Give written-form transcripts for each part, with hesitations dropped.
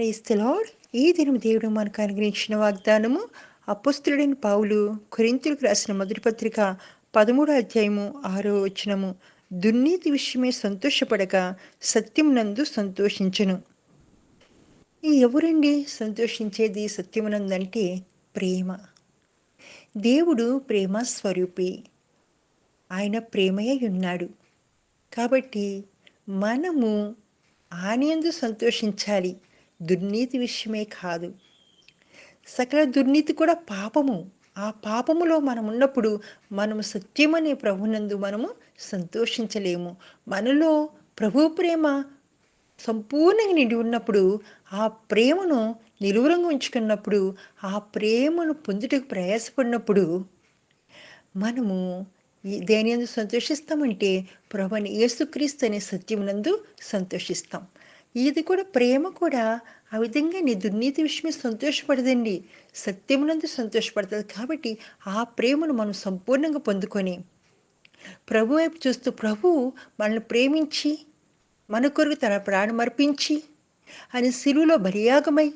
Praise the lord. ఈ దినం దేవుడు మనకు అనుగ్రహించిన వాగ్దానము అపోస్తలుడైన పౌలు కొరింథీయులకు రాసిన మొదటి పత్రిక 13వ అధ్యాయము 6వ వచనము. దుర్నీతి విషయమై సంతోషపడక సత్యమునందు సంతోషించును. ఈ ఎవరండి సంతోషించేది సత్యమునందంటే ప్రేమ. దేవుడు ప్రేమ స్వరూపి. ఆయన ప్రేమయే ఉన్నాడు. కాబట్టి మనము ఆయనయందు సంతోషించాలి, దుర్నీతి విషయమే కాదు. సకల దుర్నీతి కూడా పాపము. ఆ పాపములో మనం ఉన్నప్పుడు మనము సత్యమనే ప్రభునందు మనము సంతోషించలేము. మనలో ప్రభు ప్రేమ సంపూర్ణంగా నిండి ఉన్నప్పుడు, ఆ ప్రేమను నిలువరంగా ఉంచుకున్నప్పుడు, ఆ ప్రేమను పొందుటకు ప్రయాసపడినప్పుడు మనము దేనియందు సంతోషిస్తామంటే ప్రభువైన యేసుక్రీస్తు అనే సత్యమునందు సంతోషిస్తాం. ఇది కూడా ప్రేమ కూడా ఆ విధంగా నీ దుర్నీతి విషయమే సంతోషపడదండి, సత్యమునందు సంతోషపడుతుంది. కాబట్టి ఆ ప్రేమను మనం సంపూర్ణంగా పొందుకొని ప్రభు వైపు చూస్తూ, ప్రభువు మనల్ని ప్రేమించి మన కొరకు తన ప్రాణం అర్పించి ఆయన శిలువలో బలియాగమై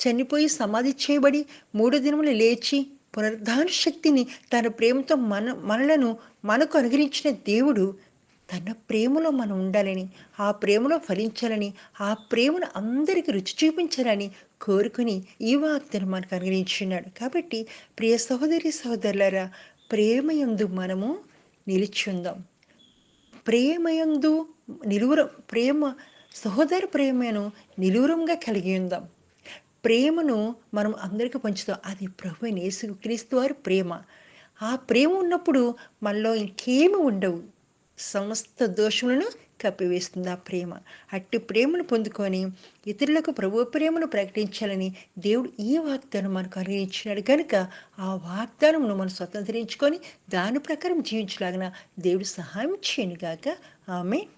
చనిపోయి సమాధి చేయబడి 3 దినములు లేచి పునరుద్ధాన శక్తిని తన ప్రేమతో మనలను మనకు అనుగ్రహించిన దేవుడు తన ప్రేమలో మనం ఉండాలని, ఆ ప్రేమలో ఫలించాలని, ఆ ప్రేమను అందరికీ రుచి చూపించాలని కోరుకుని ఈ వాగ్దానం మనకు అనుగ్రహించున్నాడు. కాబట్టి ప్రియ సహోదరి సహోదరులారా, ప్రేమయందు మనము నిలిచుందాం. ప్రేమయందు ప్రేమ సహోదర ప్రేమను నిలువరంగా కలిగి ఉందాం. ప్రేమను మనం అందరికీ పంచుతాం. అది ప్రభువైన యేసుక్రీస్తు వారి ప్రేమ. ఆ ప్రేమ ఉన్నప్పుడు మనలో ఇంకేమి ఉండవు. సమస్త దోషములను కప్పివేస్తుంది ఆ ప్రేమ. అట్టి ప్రేమను పొందుకొని ఇతరులకు ప్రభు ప్రేమను ప్రకటించాలని దేవుడు ఈ వాగ్దానం మనకు అనుగ్రహించినాడు కనుక ఆ వాగ్దానమును మనం స్వతంత్రించుకొని దాని ప్రకారం జీవించలాగిన దేవుడు సహాయం చేయనుగాక. ఆమేన్.